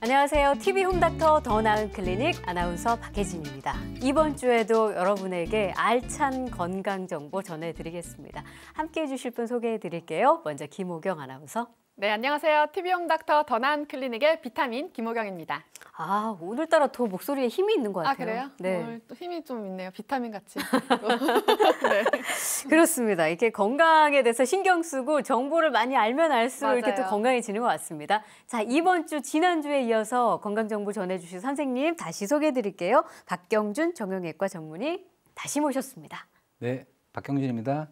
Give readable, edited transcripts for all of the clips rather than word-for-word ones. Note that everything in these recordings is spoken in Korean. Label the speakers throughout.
Speaker 1: 안녕하세요. TV 홈닥터 더 나은 클리닉 아나운서 박혜진입니다. 이번 주에도 여러분에게 알찬 건강 정보 전해드리겠습니다. 함께해 주실 분 소개해 드릴게요. 먼저 김호경 아나운서.
Speaker 2: 네, 안녕하세요. TV 홈닥터 더 나은 클리닉의 비타민 김호경입니다.
Speaker 1: 아, 오늘따라 더 목소리에 힘이 있는 것 같아요.
Speaker 2: 아, 그래요?
Speaker 1: 네.
Speaker 2: 오늘 또 힘이 좀 있네요. 비타민 같이. 네.
Speaker 1: 그렇습니다. 이렇게 건강에 대해서 신경 쓰고 정보를 많이 알면 알수록
Speaker 2: 맞아요.
Speaker 1: 이렇게 또 건강해지는 것 같습니다. 자, 이번 주 지난주에 이어서 건강 정보 전해주신 선생님 다시 소개해 드릴게요. 박경준 정형외과 전문의 다시 모셨습니다.
Speaker 3: 네, 박경준입니다.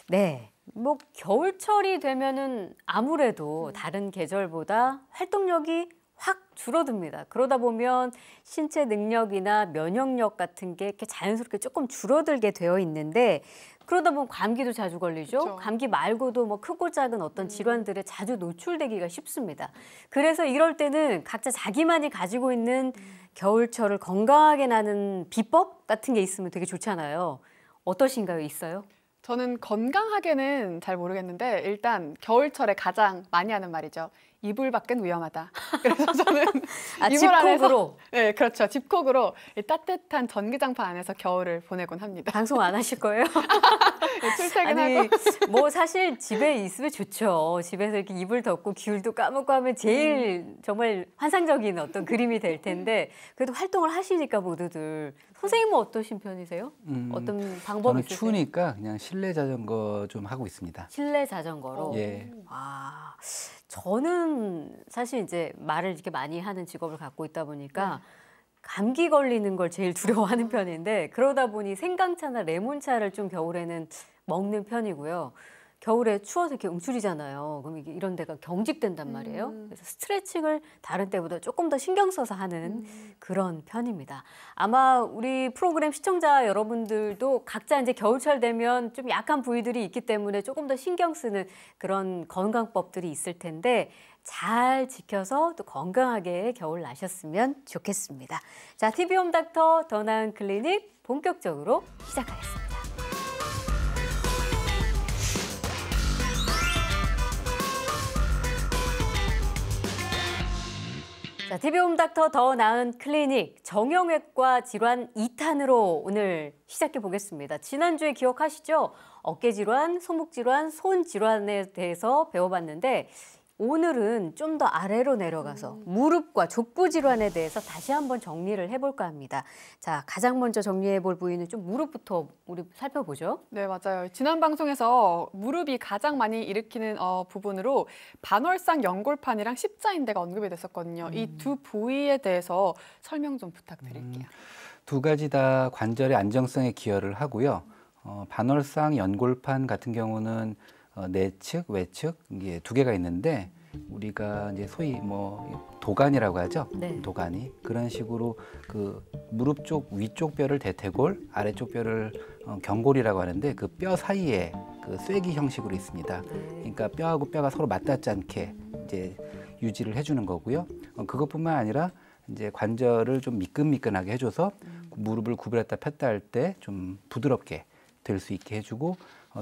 Speaker 1: 네. 뭐 겨울철이 되면은 아무래도 다른 계절보다 활동력이 확 줄어듭니다. 그러다 보면 신체 능력이나 면역력 같은 게 이렇게 자연스럽게 조금 줄어들게 되어 있는데 그러다 보면 감기도 자주 걸리죠.
Speaker 2: 그렇죠.
Speaker 1: 감기 말고도 뭐 크고 작은 어떤 질환들에 자주 노출되기가 쉽습니다. 그래서 이럴 때는 각자 자기만이 가지고 있는 겨울철을 건강하게 나는 비법 같은 게 있으면 되게 좋잖아요. 어떠신가요? 있어요?
Speaker 2: 저는 건강하게는 잘 모르겠는데 일단 겨울철에 가장 많이 하는 말이죠. 이불 밖은 위험하다. 그래서 저는
Speaker 1: 집콕으로.
Speaker 2: 네, 그렇죠. 집콕으로 이 따뜻한 전기장판 안에서 겨울을 보내곤 합니다.
Speaker 1: 방송 안 하실 거예요?
Speaker 2: 네, 출퇴근하고.
Speaker 1: 뭐 사실 집에 있으면 좋죠. 집에서 이렇게 이불 덮고 귤도 까먹고 하면 제일 정말 환상적인 어떤 그림이 될 텐데 그래도 활동을 하시니까 모두들. 선생님은 어떠신 편이세요? 어떤 방법이
Speaker 3: 저는
Speaker 1: 있으세요?
Speaker 3: 추우니까 그냥 실내 자전거 좀 하고 있습니다.
Speaker 1: 실내 자전거로?
Speaker 3: 예.
Speaker 1: 아, 저는 사실 이제 말을 이렇게 많이 하는 직업을 갖고 있다 보니까 감기 걸리는 걸 제일 두려워하는 편인데 그러다 보니 생강차나 레몬차를 좀 겨울에는 먹는 편이고요. 겨울에 추워서 이렇게 움츠리잖아요. 그럼 이게 이런 데가 경직된단 말이에요. 그래서 스트레칭을 다른 때보다 조금 더 신경 써서 하는 그런 편입니다. 아마 우리 프로그램 시청자 여러분들도 각자 이제 겨울철 되면 좀 약한 부위들이 있기 때문에 조금 더 신경 쓰는 그런 건강법들이 있을 텐데 잘 지켜서 또 건강하게 겨울 나셨으면 좋겠습니다. 자, TV 홈닥터 더 나은 클리닉 본격적으로 시작하겠습니다. 자, TV 홈닥터 더 나은 클리닉 정형외과 질환 2탄으로 오늘 시작해 보겠습니다. 지난주에 기억하시죠? 어깨 질환, 손목 질환, 손 질환에 대해서 배워봤는데 오늘은 좀 더 아래로 내려가서 무릎과 족부 질환에 대해서 다시 한번 정리를 해볼까 합니다. 자, 가장 먼저 정리해 볼 부위는 좀 무릎부터 우리 살펴보죠.
Speaker 2: 네, 맞아요. 지난 방송에서 무릎이 가장 많이 일으키는 부분으로 반월상 연골판이랑 십자인대가 언급이 됐었거든요. 이 두 부위에 대해서 설명 좀 부탁드릴게요.
Speaker 3: 두 가지 다 관절의 안정성에 기여를 하고요. 반월상 연골판 같은 경우는 내측, 외측 이게 두 개가 있는데 우리가 이제 소위 뭐 도간이라고 하죠.
Speaker 1: 네.
Speaker 3: 도간이 그런 식으로 그 무릎 쪽 위쪽 뼈를 대퇴골, 아래쪽 뼈를 경골이라고 하는데 그 뼈 사이에 그 쐐기 형식으로 있습니다. 그러니까 뼈하고 뼈가 서로 맞닿지 않게 이제 유지를 해주는 거고요. 그것뿐만 아니라 이제 관절을 좀 미끈미끈하게 해줘서 무릎을 구부렸다 폈다 할 때 좀 부드럽게 될 수 있게 해주고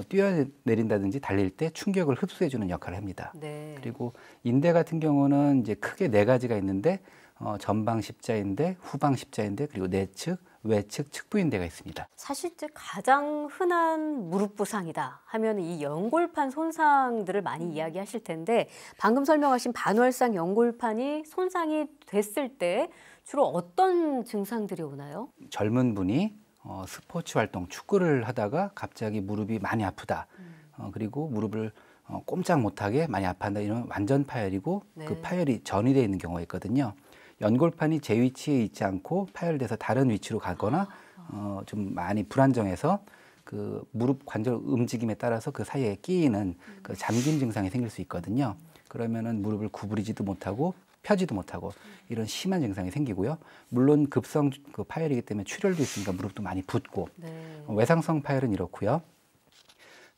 Speaker 3: 뛰어내린다든지 달릴 때 충격을 흡수해주는 역할을 합니다.
Speaker 1: 네.
Speaker 3: 그리고 인대 같은 경우는 이제 크게 네 가지가 있는데 전방 십자인대, 후방 십자인대, 그리고 내측, 외측, 측부인대가 있습니다.
Speaker 1: 사실 이제 가장 흔한 무릎 부상이다 하면 이 연골판 손상들을 많이 이야기하실 텐데 방금 설명하신 반월상 연골판이 손상이 됐을 때 주로 어떤 증상들이 오나요?
Speaker 3: 젊은 분이 스포츠 활동, 축구를 하다가 갑자기 무릎이 많이 아프다. 그리고 무릎을 꼼짝 못하게 많이 아파한다. 이러면 완전 파열이고
Speaker 1: 네.
Speaker 3: 그 파열이 전이되어 있는 경우가 있거든요. 연골판이 제 위치에 있지 않고 파열돼서 다른 위치로 가거나 좀 많이 불안정해서 그 무릎 관절 움직임에 따라서 그 사이에 끼이는 그 잠김 증상이 생길 수 있거든요. 그러면은 무릎을 구부리지도 못하고 펴지도 못하고 이런 심한 증상이 생기고요. 물론 급성 그 파열이기 때문에 출혈도 있으니까 무릎도 많이 붓고 외상성 파열은 이렇고요.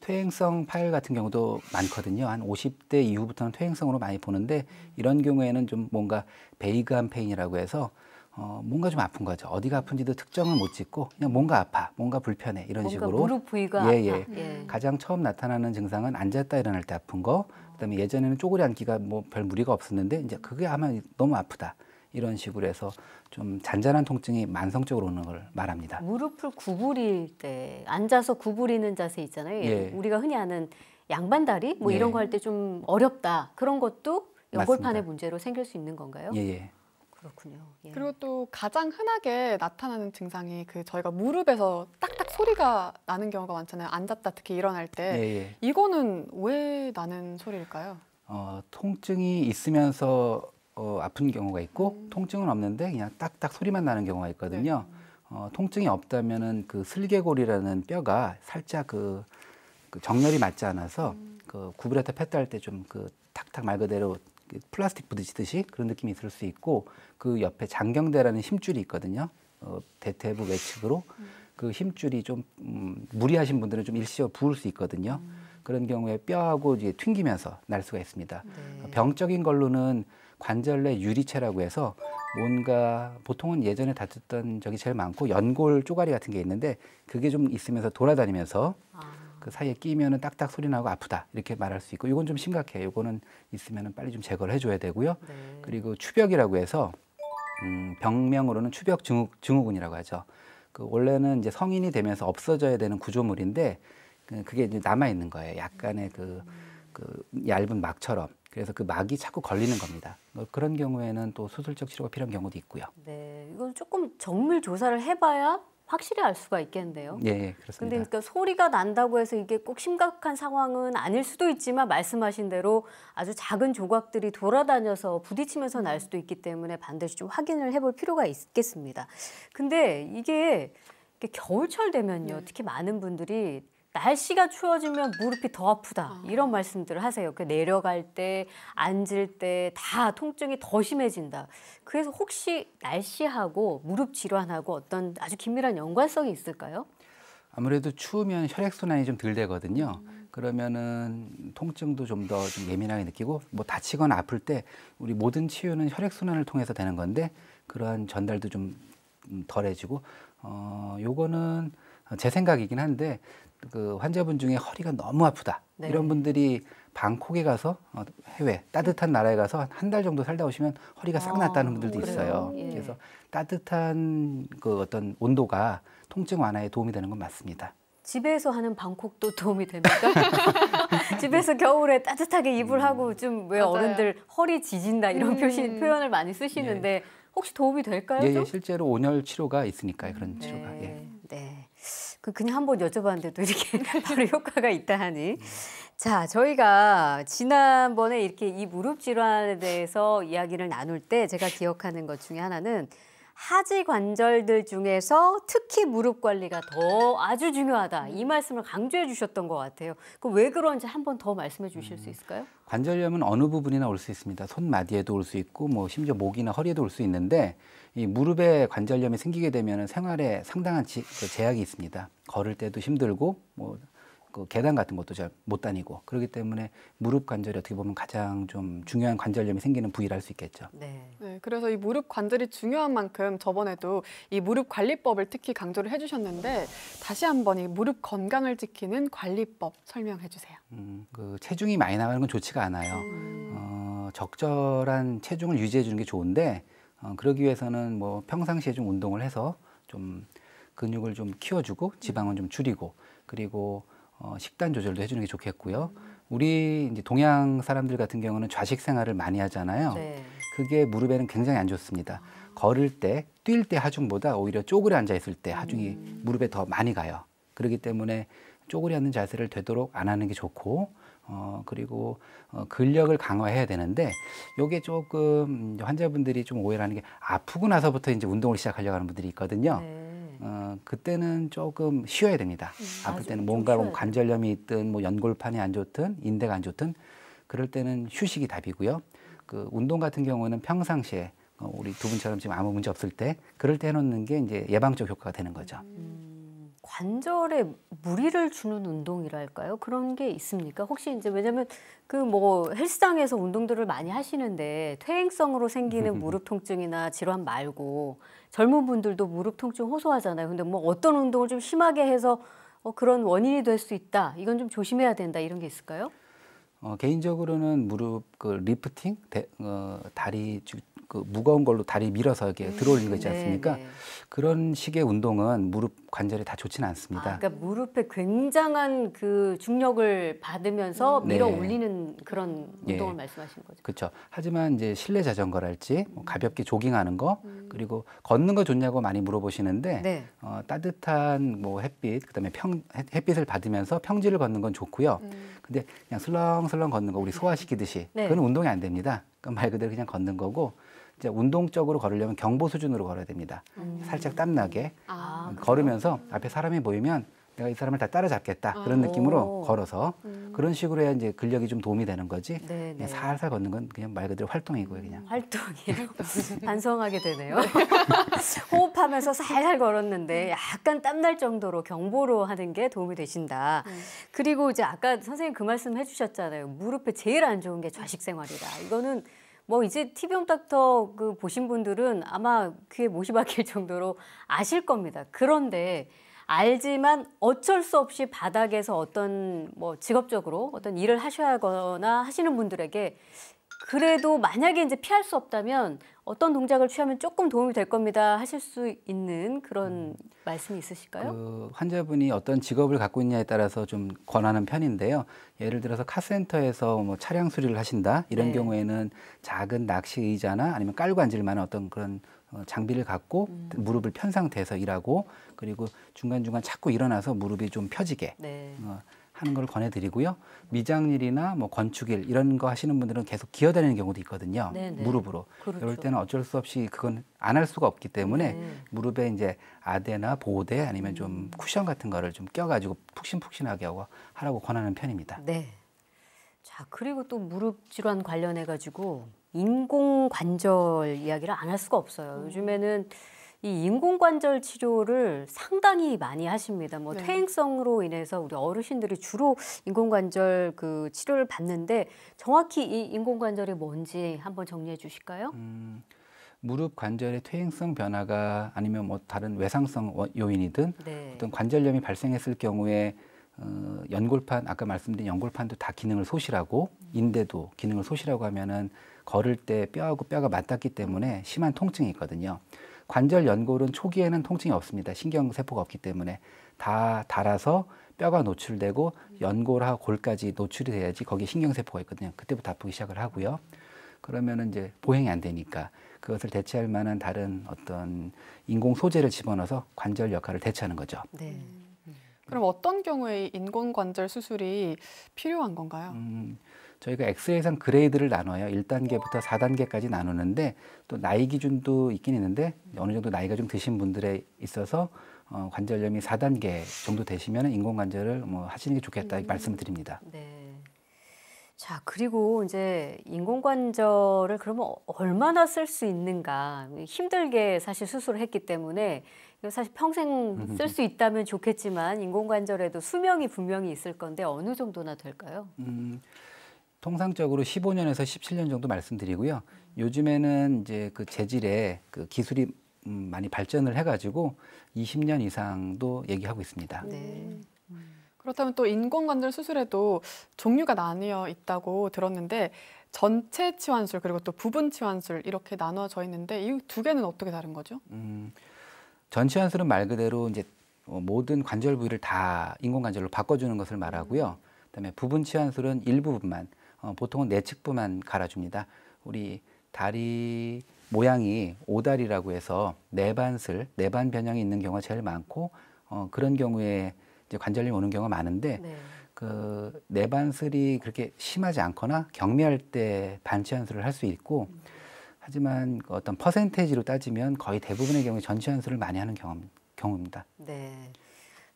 Speaker 3: 퇴행성 파열 같은 경우도 많거든요. 한 50대 이후부터는 퇴행성으로 많이 보는데 이런 경우에는 좀 뭔가 베이그한 페인이라고 해서 뭔가 좀 아픈 거죠. 어디가 아픈지도 특정을 못 짓고 그냥 뭔가 아파, 뭔가 불편해 이런
Speaker 1: 뭔가
Speaker 3: 식으로.
Speaker 1: 무릎 부위가
Speaker 3: 예,
Speaker 1: 아파.
Speaker 3: 예. 가장 처음 나타나는 증상은 앉았다 일어날 때 아픈 거, 그다음에 예전에는 쪼그리 앉기가 뭐 별 무리가 없었는데 이제 그게 아마 너무 아프다. 이런 식으로 해서 좀 잔잔한 통증이 만성적으로 오는 걸 말합니다.
Speaker 1: 무릎을 구부릴 때 앉아서 구부리는 자세 있잖아요.
Speaker 3: 예.
Speaker 1: 우리가 흔히 아는 양반다리 뭐
Speaker 3: 예.
Speaker 1: 이런 거 할 때 좀 어렵다. 그런 것도 연골판의
Speaker 3: 맞습니다.
Speaker 1: 문제로 생길 수 있는 건가요?
Speaker 3: 예, 예.
Speaker 1: 그렇군요. 예.
Speaker 2: 그리고 또 가장 흔하게 나타나는 증상이 그 저희가 무릎에서 딱딱 소리가 나는 경우가 많잖아요. 앉았다 특히 일어날 때.
Speaker 3: 예, 예.
Speaker 2: 이거는 왜 나는 소리일까요?
Speaker 3: 통증이 있으면서 아픈 경우가 있고 통증은 없는데 그냥 딱딱 소리만 나는 경우가 있거든요. 통증이 없다면은 그 슬개골이라는 뼈가 살짝 그 정렬이 맞지 않아서 그 구부렸다 폈다 할 때 좀 그 탁탁 말 그대로 플라스틱 부딪히듯이 그런 느낌이 있을 수 있고 그 옆에 장경대라는 힘줄이 있거든요. 대퇴부 외측으로 그 힘줄이 좀 무리하신 분들은 좀 일시적으로 부을 수 있거든요. 그런 경우에 뼈하고 이제 튕기면서 날 수가 있습니다.
Speaker 1: 네.
Speaker 3: 병적인 걸로는 관절내 유리체라고 해서 뭔가 보통은 예전에 다쳤던 적이 제일 많고 연골 쪼가리 같은 게 있는데 그게 좀 있으면서 돌아다니면서 그 사이에 끼면은 딱딱 소리 나고 아프다 이렇게 말할 수 있고 이건 좀 심각해요. 이거는 있으면은 빨리 좀 제거를 해줘야 되고요.
Speaker 1: 네.
Speaker 3: 그리고 추벽이라고 해서 병명으로는 추벽 증후군이라고 하죠. 그 원래는 이제 성인이 되면서 없어져야 되는 구조물인데 그게 이제 남아 있는 거예요. 약간의 그 얇은 막처럼. 그래서 그 막이 자꾸 걸리는 겁니다. 그런 경우에는 또 수술적 치료가 필요한 경우도 있고요.
Speaker 1: 네, 이건 조금 정밀 조사를 해봐야 확실히 알 수가 있겠는데요.
Speaker 3: 예, 예,
Speaker 1: 근데
Speaker 3: 그렇습니다.
Speaker 1: 그러니까 소리가 난다고 해서 이게 꼭 심각한 상황은 아닐 수도 있지만 말씀하신 대로 아주 작은 조각들이 돌아다녀서 부딪히면서 날 수도 있기 때문에 반드시 좀 확인을 해볼 필요가 있겠습니다. 근데 이게 겨울철 되면요, 특히 많은 분들이 날씨가 추워지면 무릎이 더 아프다 이런 말씀들을 하세요. 그 내려갈 때, 앉을 때 다 통증이 더 심해진다. 그래서 혹시 날씨하고 무릎 질환하고 어떤 아주 긴밀한 연관성이 있을까요?
Speaker 3: 아무래도 추우면 혈액순환이 좀 덜 되거든요. 그러면은 통증도 좀 더 좀 예민하게 느끼고 뭐 다치거나 아플 때 우리 모든 치유는 혈액순환을 통해서 되는 건데 그러한 전달도 좀 덜해지고 요거는 제 생각이긴 한데 그 환자분 중에 허리가 너무 아프다
Speaker 1: 네.
Speaker 3: 이런 분들이 방콕에 가서 해외 따뜻한 나라에 가서 한 달 정도 살다 오시면 허리가 싹 났다는 분들도
Speaker 1: 그래요?
Speaker 3: 있어요.
Speaker 1: 예.
Speaker 3: 그래서 따뜻한 그 어떤 온도가 통증 완화에 도움이 되는 건 맞습니다.
Speaker 1: 집에서 하는 방콕도 도움이 됩니까? 집에서 겨울에 따뜻하게 이불 하고 좀 왜
Speaker 2: 맞아요.
Speaker 1: 어른들 허리 지진다 이런 표현을 많이 쓰시는데 혹시 도움이 될까요?
Speaker 3: 예,
Speaker 1: 좀?
Speaker 3: 예, 실제로 온열 치료가 있으니까요. 그런 치료가. 예.
Speaker 1: 네. 그냥 한번 여쭤봤는데도 이렇게 바로 효과가 있다 하니. 자, 저희가 지난번에 이렇게 이 무릎 질환에 대해서 이야기를 나눌 때 제가 기억하는 것 중에 하나는 하지 관절들 중에서 특히 무릎 관리가 더 아주 중요하다. 이 말씀을 강조해 주셨던 것 같아요. 그럼 왜 그런지 한 번 더 말씀해 주실 수 있을까요?
Speaker 3: 관절염은 어느 부분이나 올 수 있습니다. 손마디에도 올 수 있고 뭐 심지어 목이나 허리에도 올 수 있는데 이 무릎에 관절염이 생기게 되면 생활에 상당한 제약이 있습니다. 걸을 때도 힘들고 뭐 그 계단 같은 것도 잘 못 다니고 그렇기 때문에 무릎 관절이 어떻게 보면 가장 좀 중요한 관절염이 생기는 부위라 할 수 있겠죠.
Speaker 1: 네.
Speaker 2: 네, 그래서 이 무릎 관절이 중요한 만큼 저번에도 이 무릎 관리법을 특히 강조를 해주셨는데 다시 한번 이 무릎 건강을 지키는 관리법 설명해 주세요.
Speaker 3: 그 체중이 많이 나가는 건 좋지가 않아요. 적절한 체중을 유지해 주는 게 좋은데 그러기 위해서는 뭐 평상시에 좀 운동을 해서 좀 근육을 좀 키워주고 지방은 좀 줄이고 그리고 식단 조절도 해주는 게 좋겠고요. 우리 이제 동양 사람들 같은 경우는 좌식 생활을 많이 하잖아요.
Speaker 1: 네.
Speaker 3: 그게 무릎에는 굉장히 안 좋습니다. 걸을 때, 뛸 때 하중보다 오히려 쪼그려 앉아 있을 때 하중이 무릎에 더 많이 가요. 그렇기 때문에 쪼그려 앉는 자세를 되도록 안 하는 게 좋고, 그리고 근력을 강화해야 되는데, 요게 조금 환자분들이 좀 오해를 하는 게 아프고 나서부터 이제 운동을 시작하려고 하는 분들이 있거든요.
Speaker 1: 네.
Speaker 3: 그때는 조금 쉬어야 됩니다. 아플 때는 뭔가 뭐 관절염이 있든 뭐 연골판이 안 좋든 인대가 안 좋든 그럴 때는 휴식이 답이고요. 그 운동 같은 경우는 평상시에 우리 두 분처럼 지금 아무 문제 없을 때 그럴 때 해놓는 게 이제 예방적 효과가 되는 거죠.
Speaker 1: 관절에 무리를 주는 운동이랄까요? 그런 게 있습니까? 혹시 이제 왜냐면 그 뭐 헬스장에서 운동들을 많이 하시는데 퇴행성으로 생기는 무릎 통증이나 질환 말고 젊은 분들도 무릎 통증 호소하잖아요. 근데 뭐 어떤 운동을 좀 심하게 해서 그런 원인이 될 수 있다. 이건 좀 조심해야 된다. 이런 게 있을까요?
Speaker 3: 개인적으로는 무릎 그 리프팅, 다리 그 무거운 걸로 다리 밀어서 이렇게 들어올리는 거 있지 않습니까?
Speaker 1: 네.
Speaker 3: 그런 식의 운동은 무릎 관절에 다 좋지는 않습니다.
Speaker 1: 그러니까 무릎에 굉장한 그 중력을 받으면서
Speaker 3: 네.
Speaker 1: 밀어 올리는 그런
Speaker 3: 예.
Speaker 1: 운동을 말씀하시는 거죠.
Speaker 3: 그렇죠. 하지만 이제 실내 자전거랄지 뭐 가볍게 조깅하는 거 그리고 걷는 거 좋냐고 많이 물어보시는데
Speaker 1: 네.
Speaker 3: 따뜻한 뭐 햇빛 그다음에 햇빛을 받으면서 평지를 걷는 건 좋고요. 근데 그냥 슬렁슬렁 걷는 거 우리 소화시키듯이
Speaker 1: 네.
Speaker 3: 그건 운동이 안 됩니다. 그건 말 그대로 그냥 걷는 거고 이제 운동적으로 걸으려면 경보 수준으로 걸어야 됩니다. 살짝 땀나게 걸으면서 앞에 사람이 보이면 내가 이 사람을 다 따라잡겠다 그런 느낌으로 걸어서 그런 식으로 해야 이제 근력이 좀 도움이 되는 거지.
Speaker 1: 네,
Speaker 3: 그냥
Speaker 1: 네.
Speaker 3: 살살 걷는 건 그냥 말 그대로 활동이고요, 그냥.
Speaker 1: 활동이요. 반성하게 되네요. 호흡하면서 살살 걸었는데 약간 땀날 정도로 경보로 하는 게 도움이 되신다. 그리고 이제 아까 선생님 그 말씀 해주셨잖아요. 무릎에 제일 안 좋은 게 좌식 생활이다. 이거는 뭐 이제 TV홈닥터 그 보신 분들은 아마 귀에 못이 박힐 정도로 아실 겁니다. 그런데 알지만 어쩔 수 없이 바닥에서 어떤 뭐 직업적으로 어떤 일을 하셔야 하거나 하시는 분들에게 그래도 만약에 이제 피할 수 없다면 어떤 동작을 취하면 조금 도움이 될 겁니다 하실 수 있는 그런 말씀이 있으실까요?
Speaker 3: 그 환자분이 어떤 직업을 갖고 있냐에 따라서 좀 권하는 편인데요. 예를 들어서 카센터에서 뭐 차량 수리를 하신다 이런
Speaker 1: 네.
Speaker 3: 경우에는 작은 낚시 의자나 아니면 깔고 앉을 만한 어떤 그런 장비를 갖고 무릎을 편 상태에서 일하고 그리고 중간중간 자꾸 일어나서 무릎이 좀 펴지게
Speaker 1: 네.
Speaker 3: 하는 걸 권해드리고요. 미장일이나 뭐 건축일 이런 거 하시는 분들은 계속 기어다니는 경우도 있거든요.
Speaker 1: 네네.
Speaker 3: 무릎으로.
Speaker 1: 그렇죠.
Speaker 3: 그럴 때는 어쩔 수 없이 그건 안 할 수가 없기 때문에
Speaker 1: 네.
Speaker 3: 무릎에 이제 아대나 보호대 아니면 좀 쿠션 같은 거를 좀 껴가지고 푹신푹신하게 하라고 권하는 편입니다.
Speaker 1: 네. 자, 그리고 또 무릎 질환 관련해 가지고 인공관절 이야기를 안 할 수가 없어요. 요즘에는 이 인공관절 치료를 상당히 많이 하십니다. 뭐
Speaker 2: 네.
Speaker 1: 퇴행성으로 인해서 우리 어르신들이 주로 인공관절 그 치료를 받는데 정확히 이 인공관절이 뭔지 한번 정리해 주실까요?
Speaker 3: 무릎 관절의 퇴행성 변화가 아니면 뭐 다른 외상성 요인이든
Speaker 1: 네.
Speaker 3: 어떤 관절염이 발생했을 경우에 연골판 아까 말씀드린 연골판도 다 기능을 소실하고 인대도 기능을 소실하고 하면은 걸을 때 뼈하고 뼈가 맞닿기 때문에 심한 통증이 있거든요. 관절 연골은 초기에는 통증이 없습니다. 신경세포가 없기 때문에 다 닳아서 뼈가 노출되고 연골하고 골까지 노출이 돼야지 거기에 신경세포가 있거든요. 그때부터 아프기 시작을 하고요. 그러면은 이제 보행이 안 되니까 그것을 대체할 만한 다른 어떤 인공 소재를 집어넣어서 관절 역할을 대체하는 거죠.
Speaker 1: 네.
Speaker 2: 그럼 어떤 경우에 인공관절 수술이 필요한 건가요?
Speaker 3: 저희가 엑스레이상 그레이드를 나눠요. 1단계부터 4단계까지 나누는데 또 나이 기준도 있긴 있는데 어느 정도 나이가 좀 드신 분들에 있어서 관절염이 4단계 정도 되시면 인공관절을 뭐 하시는 게 좋겠다 말씀을 드립니다.
Speaker 1: 네. 자, 그리고 이제 인공관절을 그러면 얼마나 쓸 수 있는가. 힘들게 사실 수술을 했기 때문에 이거 사실 평생 쓸 수 있다면 좋겠지만 인공관절에도 수명이 분명히 있을 건데 어느 정도나 될까요?
Speaker 3: 통상적으로 15년에서 17년 정도 말씀드리고요. 요즘에는 이제 그 재질의 그 기술이 많이 발전을 해가지고 20년 이상도 얘기하고 있습니다.
Speaker 1: 네.
Speaker 2: 그렇다면 또 인공관절 수술에도 종류가 나뉘어 있다고 들었는데 전체 치환술 그리고 또 부분 치환술 이렇게 나눠져 있는데 이 두 개는 어떻게 다른 거죠?
Speaker 3: 전치환술은 말 그대로 이제 모든 관절 부위를 다 인공관절로 바꿔주는 것을 말하고요. 그다음에 부분 치환술은 일부분만 보통은 내측부만 갈아줍니다. 우리 다리 모양이 오다리라고 해서 내반 변형이 있는 경우가 제일 많고 그런 경우에 이제 관절염이 오는 경우가 많은데
Speaker 1: 네.
Speaker 3: 그 내반슬이 그렇게 심하지 않거나 경미할 때 반치환술을 할 수 있고 하지만 어떤 퍼센테이지로 따지면 거의 대부분의 경우에 전치환술을 많이 하는 경우입니다.
Speaker 1: 네.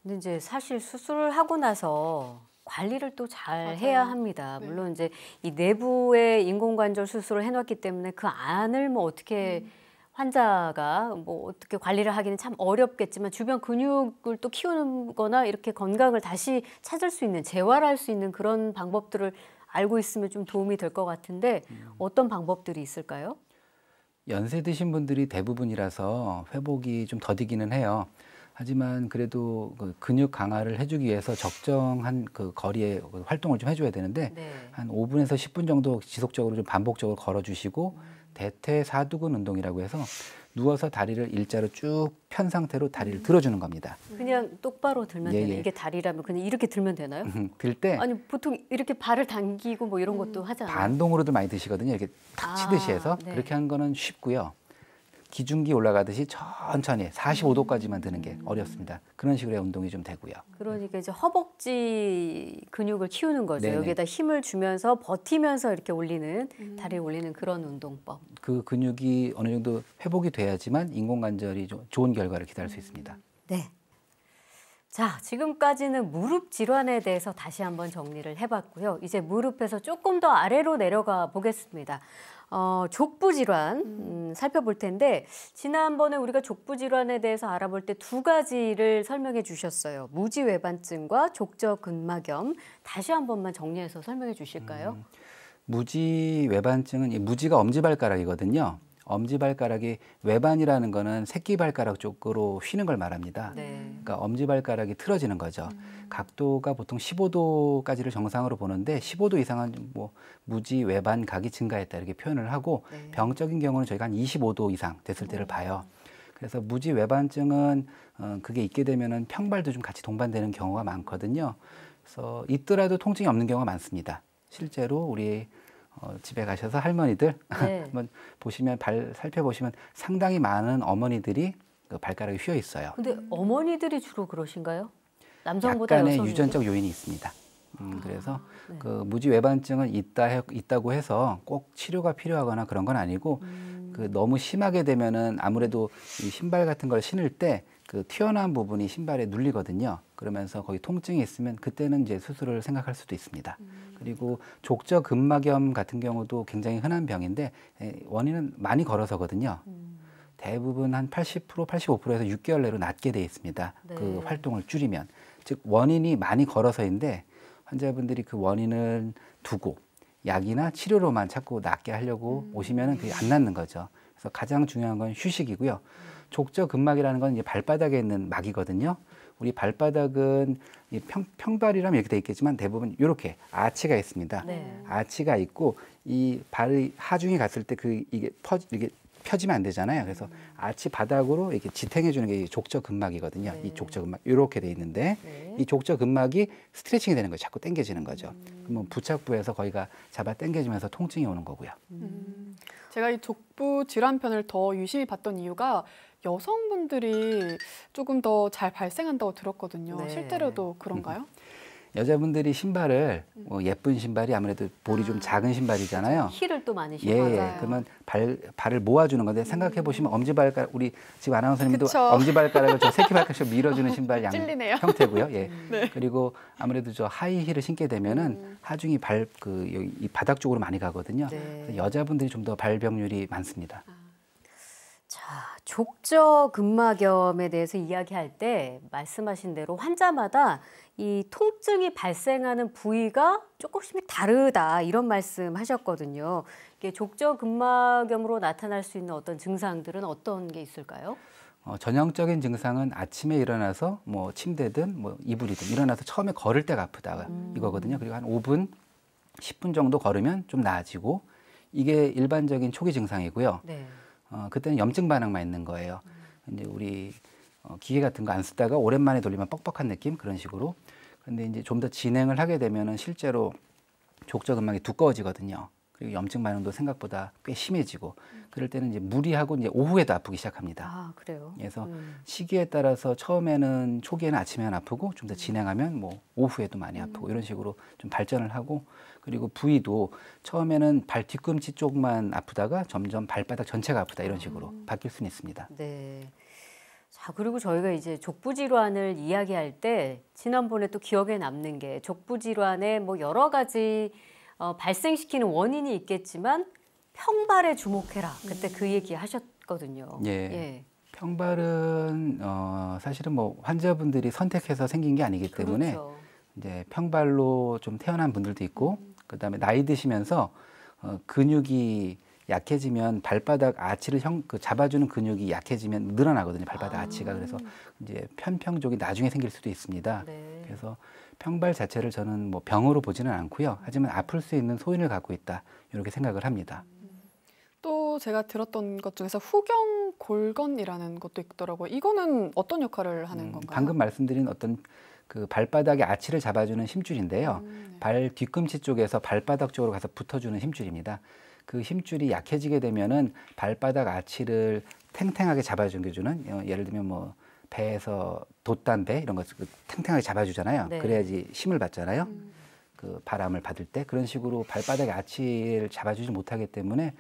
Speaker 1: 근데 이제 사실 수술을 하고 나서 관리를 또 잘
Speaker 2: 맞아요.
Speaker 1: 해야 합니다. 물론 이제 이 내부에 인공관절 수술을 해놨기 때문에 그 안을 뭐 어떻게 환자가 뭐 어떻게 관리를 하기는 참 어렵겠지만 주변 근육을 또 키우는 거나 이렇게 건강을 다시 찾을 수 있는 재활할 수 있는 그런 방법들을 알고 있으면 좀 도움이 될 것 같은데 어떤 방법들이 있을까요?
Speaker 3: 연세 드신 분들이 대부분이라서 회복이 좀 더디기는 해요. 하지만 그래도 그 근육 강화를 해주기 위해서 적정한 그 거리에 활동을 좀 해줘야 되는데
Speaker 1: 네.
Speaker 3: 한 5분에서 10분 정도 지속적으로 좀 반복적으로 걸어주시고 대퇴사두근 운동이라고 해서 누워서 다리를 일자로 쭉 편 상태로 다리를 들어주는 겁니다.
Speaker 1: 그냥 똑바로 들면
Speaker 3: 예,
Speaker 1: 되나요?
Speaker 3: 예.
Speaker 1: 이게 다리라면 그냥 이렇게 들면 되나요?
Speaker 3: 들 때
Speaker 1: 아니 보통 이렇게 발을 당기고 뭐 이런 것도 하잖아요.
Speaker 3: 반동으로도 많이 드시거든요. 이렇게 탁 치듯이 해서
Speaker 1: 네.
Speaker 3: 그렇게 하는 거는 쉽고요. 기중기 올라가듯이 천천히 45도까지만 드는 게 어렵습니다. 그런 식으로 운동이 좀 되고요.
Speaker 1: 그러니까 이제 허벅지 근육을 키우는 거죠.
Speaker 3: 네네.
Speaker 1: 여기에다 힘을 주면서 버티면서 이렇게 올리는 다리를 올리는 그런 운동법.
Speaker 3: 그 근육이 어느 정도 회복이 돼야지만 인공관절이 좋은 결과를 기대할 수 있습니다.
Speaker 1: 네. 자, 지금까지는 무릎 질환에 대해서 다시 한번 정리를 해봤고요. 이제 무릎에서 조금 더 아래로 내려가 보겠습니다. 족부 질환 살펴볼 텐데 지난번에 우리가 족부 질환에 대해서 알아볼 때 두 가지를 설명해 주셨어요. 무지외반증과 족저근막염. 다시 한 번만 정리해서 설명해 주실까요?
Speaker 3: 무지외반증은 이 무지가 엄지발가락이거든요. 엄지발가락이 외반이라는 거는 새끼발가락 쪽으로 휘는 걸 말합니다.
Speaker 1: 네.
Speaker 3: 그러니까 엄지발가락이 틀어지는 거죠. 각도가 보통 15도까지를 정상으로 보는데 15도 이상은 뭐 무지외반각이 증가했다 이렇게 표현을 하고
Speaker 1: 네.
Speaker 3: 병적인 경우는 저희가 한 25도 이상 됐을 때를 봐요. 그래서 무지외반증은 그게 있게 되면은 평발도 좀 같이 동반되는 경우가 많거든요. 그래서 있더라도 통증이 없는 경우가 많습니다. 실제로 우리 집에 가셔서 할머니들
Speaker 1: 네.
Speaker 3: 한번 보시면 발 살펴보시면 상당히 많은 어머니들이 그 발가락이 휘어 있어요.
Speaker 1: 근데 어머니들이 주로 그러신가요? 남성보다
Speaker 3: 약간의
Speaker 1: 여성이?
Speaker 3: 유전적 요인이 있습니다. 그래서
Speaker 1: 네.
Speaker 3: 그 무지외반증은 있다고 해서 꼭 치료가 필요하거나 그런 건 아니고 그 너무 심하게 되면은 아무래도 이 신발 같은 걸 신을 때 그 튀어나온 부분이 신발에 눌리거든요. 그러면서 거기 통증이 있으면 그때는 이제 수술을 생각할 수도 있습니다. 그리고 족저근막염 같은 경우도 굉장히 흔한 병인데 원인은 많이 걸어서거든요. 대부분 한 80%, 85%에서 6개월 내로 낫게 돼 있습니다.
Speaker 1: 네.
Speaker 3: 그 활동을 줄이면. 즉 원인이 많이 걸어서인데 환자분들이 그 원인을 두고 약이나 치료로만 자꾸 낫게 하려고 오시면은 그게 안 낫는 거죠. 그래서 가장 중요한 건 휴식이고요. 족저근막이라는 건 이제 발바닥에 있는 막이거든요. 우리 발바닥은 이 평발이라면 이렇게 돼 있겠지만 대부분 이렇게 아치가 있습니다.
Speaker 1: 네.
Speaker 3: 아치가 있고 이 발이 하중이 갔을 때 이게 펴지면 안 되잖아요. 그래서 아치 바닥으로 이렇게 지탱해 주는 게 족저근막이거든요.
Speaker 1: 네.
Speaker 3: 이 족저근막 이렇게 돼 있는데
Speaker 1: 네.
Speaker 3: 이 족저근막이 스트레칭이 되는 거예요. 자꾸 당겨지는 거죠. 그러면 부착부에서 거기가 잡아 당겨지면서 통증이 오는 거고요.
Speaker 2: 제가 이 족부 질환 편을 더 유심히 봤던 이유가 여성분들이 조금 더 잘 발생한다고 들었거든요.
Speaker 1: 네.
Speaker 2: 실제로도 그런가요?
Speaker 3: 여자분들이 신발을 예쁜 신발이 아무래도 볼이 좀 작은 신발이잖아요.
Speaker 1: 힐을 또 많이
Speaker 3: 예,
Speaker 1: 신고.
Speaker 2: 맞아요.
Speaker 3: 그러면 발을 모아주는 건데 생각해 보시면 엄지발가락 우리 지금 아나운서님도
Speaker 2: 그쵸.
Speaker 3: 엄지발가락을 저 새끼발가락처럼 밀어주는 신발 양
Speaker 2: 찔리네요.
Speaker 3: 형태고요. 예.
Speaker 2: 네.
Speaker 3: 그리고 아무래도 저 하이힐을 신게 되면은 하중이 이 바닥 쪽으로 많이 가거든요.
Speaker 1: 네.
Speaker 3: 그래서 여자분들이 좀 더 발병률이 많습니다.
Speaker 1: 자, 족저근막염에 대해서 이야기할 때 말씀하신 대로 환자마다 이 통증이 발생하는 부위가 조금씩 다르다 이런 말씀하셨거든요. 이게 족저근막염으로 나타날 수 있는 어떤 증상들은 어떤 게 있을까요?
Speaker 3: 전형적인 증상은 아침에 일어나서 뭐 침대든 뭐 이불이든 일어나서 처음에 걸을 때가 아프다 이거거든요. 그리고 한 5분, 10분 정도 걸으면 좀 나아지고 이게 일반적인 초기 증상이고요.
Speaker 1: 네.
Speaker 3: 그때는 염증 반응만 있는 거예요. 이제 우리 기계 같은 거 안 쓰다가 오랜만에 돌리면 뻑뻑한 느낌 그런 식으로. 그런데 이제 좀 더 진행을 하게 되면은 실제로 족저근막이 두꺼워지거든요. 그리고 염증 반응도 생각보다 꽤 심해지고 그럴 때는 이제 무리하고 이제 오후에도 아프기 시작합니다.
Speaker 1: 아, 그래요?
Speaker 3: 그래서 시기에 따라서 처음에는 초기에는 아침에는 아프고 좀 더 진행하면 뭐 오후에도 많이 아프고 이런 식으로 좀 발전을 하고 그리고 부위도 처음에는 발 뒤꿈치 쪽만 아프다가 점점 발바닥 전체가 아프다 이런 식으로 바뀔 수는 있습니다.
Speaker 1: 네. 자, 그리고 저희가 이제 족부 질환을 이야기할 때 지난번에 또 기억에 남는 게 족부 질환에 뭐 여러 가지 발생시키는 원인이 있겠지만 평발에 주목해라. 그때 그 얘기 하셨거든요.
Speaker 3: 예.
Speaker 1: 예.
Speaker 3: 평발은 사실은 뭐 환자분들이 선택해서 생긴 게 아니기 때문에
Speaker 1: 그렇죠.
Speaker 3: 이제 평발로 좀 태어난 분들도 있고 그다음에 나이 드시면서 근육이 약해지면 발바닥 아치를 잡아주는 근육이 약해지면 늘어나거든요. 발바닥 아치가. 그래서 이제 편평족이 나중에 생길 수도 있습니다.
Speaker 1: 네.
Speaker 3: 그래서 평발 자체를 저는 뭐 병으로 보지는 않고요. 하지만 아플 수 있는 소인을 갖고 있다. 이렇게 생각을 합니다.
Speaker 2: 또 제가 들었던 것 중에서 후경골건이라는 것도 있더라고요. 이거는 어떤 역할을 하는 건가요?
Speaker 3: 방금 말씀드린 어떤 그 발바닥의 아치를 잡아주는 힘줄인데요.
Speaker 2: 네.
Speaker 3: 발 뒤꿈치 쪽에서 발바닥 쪽으로 가서 붙어주는 힘줄입니다. 그 힘줄이 약해지게 되면은 발바닥 아치를 탱탱하게 잡아주는 예를 들면 뭐 배에서 돛담배 이런 것을 탱탱하게 잡아주잖아요.
Speaker 1: 네.
Speaker 3: 그래야지 힘을 받잖아요. 그 바람을 받을 때 그런 식으로 발바닥의 아치를 잡아주지 못하기 때문에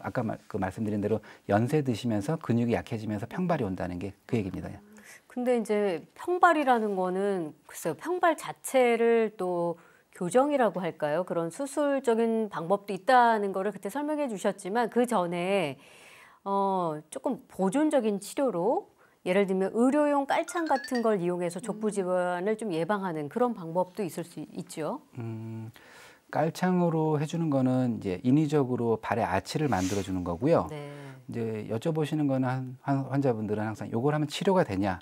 Speaker 3: 아까 말씀드린 대로 연세 드시면서 근육이 약해지면서 평발이 온다는 게 그 얘기입니다.
Speaker 1: 근데 이제 평발이라는 거는 글쎄요, 평발 자체를 또 교정이라고 할까요? 그런 수술적인 방법도 있다는 거를 그때 설명해 주셨지만 그 전에 조금 보존적인 치료로 예를 들면 의료용 깔창 같은 걸 이용해서 족부 질환을 좀 예방하는 그런 방법도 있을 수 있죠.
Speaker 3: 깔창으로 해주는 거는 이제 인위적으로 발의 아치를 만들어 주는 거고요.
Speaker 1: 네.
Speaker 3: 이제 여쭤보시는 거는 환자분들은 항상 요걸 하면 치료가 되냐?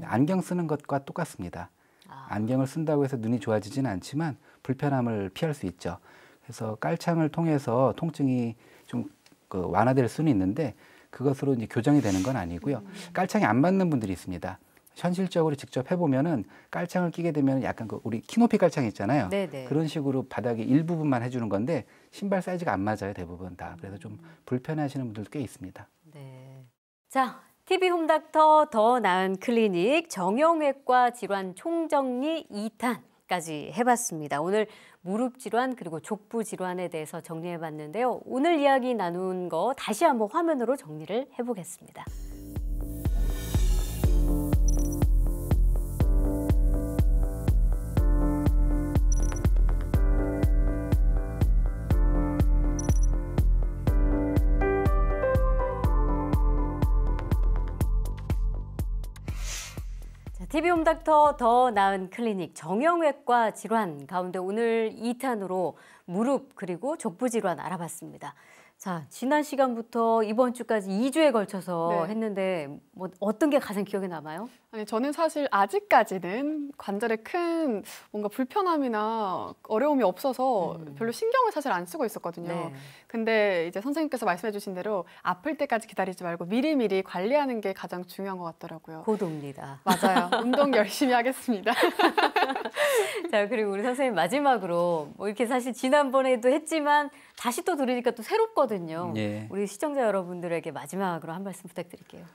Speaker 3: 안경 쓰는 것과 똑같습니다. 안경을 쓴다고 해서 눈이 좋아지지는 않지만 불편함을 피할 수 있죠. 그래서 깔창을 통해서 통증이 좀 완화될 수는 있는데 그것으로 이제 교정이 되는 건 아니고요. 깔창이 안 맞는 분들이 있습니다. 현실적으로 직접 해보면은 깔창을 끼게 되면 약간 우리 키높이 깔창 있잖아요.
Speaker 1: 네네.
Speaker 3: 그런 식으로 바닥의 일부분만 해주는 건데 신발 사이즈가 안 맞아요, 대부분 다. 그래서 좀 불편해하시는 분들도 꽤 있습니다.
Speaker 1: 네. 자, TV 홈닥터 더 나은 클리닉 정형외과 질환 총정리 2탄까지 해봤습니다. 오늘 무릎 질환 그리고 족부 질환에 대해서 정리해봤는데요. 오늘 이야기 나눈 거 다시 한번 화면으로 정리를 해보겠습니다. TV 홈닥터 더 나은 클리닉 정형외과 질환 가운데 오늘 2탄으로 무릎 그리고 족부 질환 알아봤습니다. 자, 지난 시간부터 이번 주까지 2주에 걸쳐서
Speaker 2: 네.
Speaker 1: 했는데 뭐 어떤 게 가장 기억에 남아요?
Speaker 2: 아니, 저는 사실 아직까지는 관절에 큰 뭔가 불편함이나 어려움이 없어서 별로 신경을 사실 안 쓰고 있었거든요.
Speaker 1: 네.
Speaker 2: 근데 이제 선생님께서 말씀해 주신 대로 아플 때까지 기다리지 말고 미리미리 관리하는 게 가장 중요한 것 같더라고요.
Speaker 1: 고도입니다.
Speaker 2: 맞아요. 운동 열심히 하겠습니다.
Speaker 1: 자, 그리고 우리 선생님 마지막으로 뭐 이렇게 사실 지난번에도 했지만 다시 또 들으니까 또 새롭거든요.
Speaker 3: 예.
Speaker 1: 우리 시청자 여러분들에게 마지막으로 한 말씀 부탁드릴게요.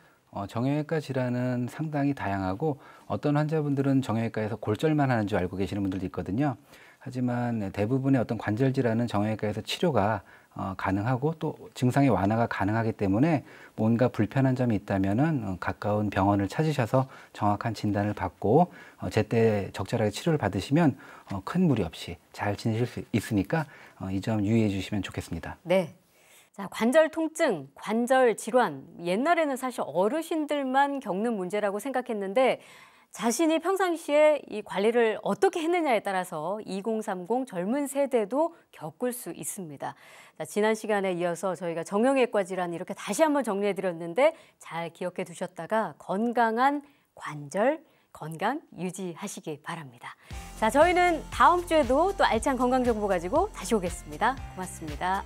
Speaker 3: 정형외과 질환은 상당히 다양하고 어떤 환자분들은 정형외과에서 골절만 하는 줄 알고 계시는 분들도 있거든요. 하지만 대부분의 어떤 관절 질환은 정형외과에서 치료가 가능하고 또 증상의 완화가 가능하기 때문에 뭔가 불편한 점이 있다면은 가까운 병원을 찾으셔서 정확한 진단을 받고 제때 적절하게 치료를 받으시면 큰 무리 없이 잘 지내실 수 있으니까 이 점 유의해 주시면 좋겠습니다.
Speaker 1: 네. 자, 관절 통증, 관절 질환. 옛날에는 사실 어르신들만 겪는 문제라고 생각했는데 자신이 평상시에 이 관리를 어떻게 했느냐에 따라서 2030 젊은 세대도 겪을 수 있습니다. 자, 지난 시간에 이어서 저희가 정형외과 질환 이렇게 다시 한번 정리해드렸는데 잘 기억해 두셨다가 건강한 관절, 건강 유지하시기 바랍니다. 자, 저희는 다음 주에도 또 알찬 건강 정보 가지고 다시 오겠습니다. 고맙습니다.